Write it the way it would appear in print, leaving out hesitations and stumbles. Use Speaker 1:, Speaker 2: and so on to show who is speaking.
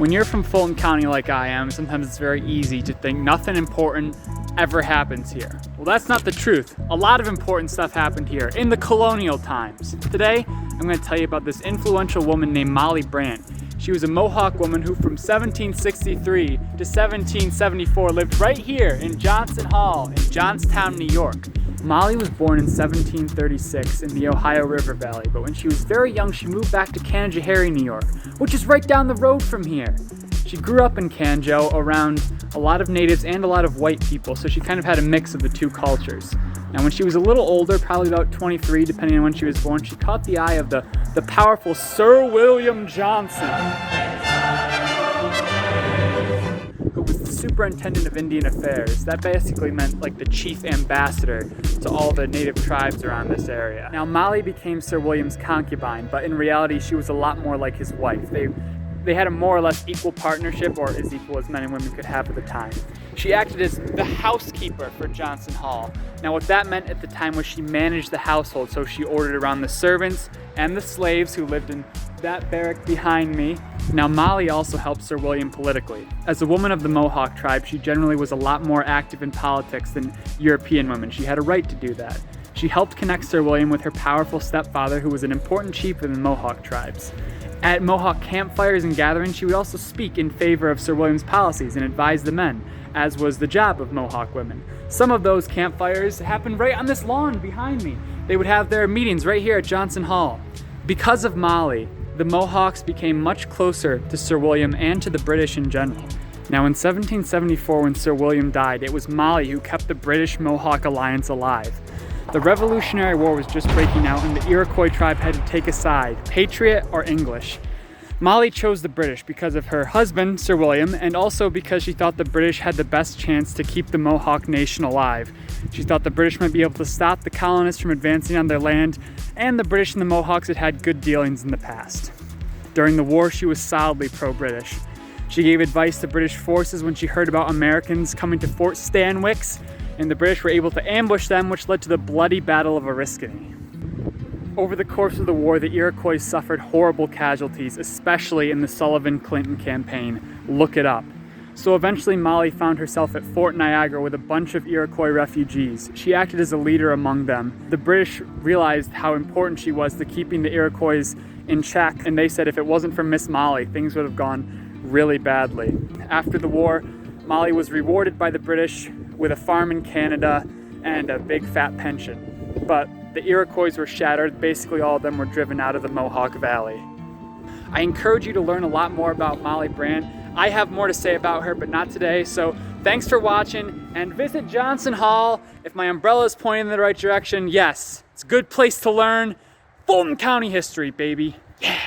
Speaker 1: When you're from Fulton County like I am, sometimes it's very easy to think nothing important ever happens here. Well, that's not the truth. A lot of important stuff happened here in the colonial times. Today, I'm going to tell you about this influential woman named Molly Brant. She was a Mohawk woman who from 1763 to 1774 lived right here in Johnson Hall in Johnstown, New York. Molly was born in 1736 in the Ohio River Valley, but when she was very young, she moved back to Canajoharie, New York, which is right down the road from here. She grew up in Canajo around a lot of natives and a lot of white people, so she kind of had a mix of the two cultures. Now, when she was a little older, probably about 23, depending on when she was born, she caught the eye of the powerful Sir William Johnson, who was the superintendent of Indian Affairs. That basically meant like the chief ambassador to all the native tribes around this area. Now, Molly became Sir William's concubine, but in reality, she was a lot more like his wife. They had a more or less equal partnership, or as equal as men and women could have at the time. She acted as the housekeeper for Johnson Hall. Now, what that meant at the time was she managed the household, so she ordered around the servants and the slaves who lived in that barrack behind me. Now, Molly also helped Sir William politically. As a woman of the Mohawk tribe, she generally was a lot more active in politics than European women. She had a right to do that. She helped connect Sir William with her powerful stepfather, who was an important chief in the Mohawk tribes. At Mohawk campfires and gatherings, she would also speak in favor of Sir William's policies and advise the men, as was the job of Mohawk women. Some of those campfires happened right on this lawn behind me. They would have their meetings right here at Johnson Hall. Because of Molly, the Mohawks became much closer to Sir William and to the British in general. Now, in 1774, when Sir William died, it was Molly who kept the British-Mohawk alliance alive. The Revolutionary War was just breaking out and the Iroquois tribe had to take a side, patriot or English. Molly chose the British because of her husband, Sir William, and also because she thought the British had the best chance to keep the Mohawk nation alive. She thought the British might be able to stop the colonists from advancing on their land, and the British and the Mohawks had had good dealings in the past. During the war, she was solidly pro-British. She gave advice to British forces when she heard about Americans coming to Fort Stanwix, and the British were able to ambush them, which led to the bloody Battle of Oriskany. Over the course of the war, the Iroquois suffered horrible casualties, especially in the Sullivan-Clinton campaign. Look it up. So eventually Molly found herself at Fort Niagara with a bunch of Iroquois refugees. She acted as a leader among them. The British realized how important she was to keeping the Iroquois in check, and they said if it wasn't for Miss Molly, things would have gone really badly. After the war, Molly was rewarded by the British with a farm in Canada and a big fat pension. But the Iroquois were shattered. Basically, all of them were driven out of the Mohawk Valley. I encourage you to learn a lot more about Molly Brant. I have more to say about her, but not today. So thanks for watching, and visit Johnson Hall. If my umbrella is pointing in the right direction, yes, it's a good place to learn Fulton County history, baby. Yeah.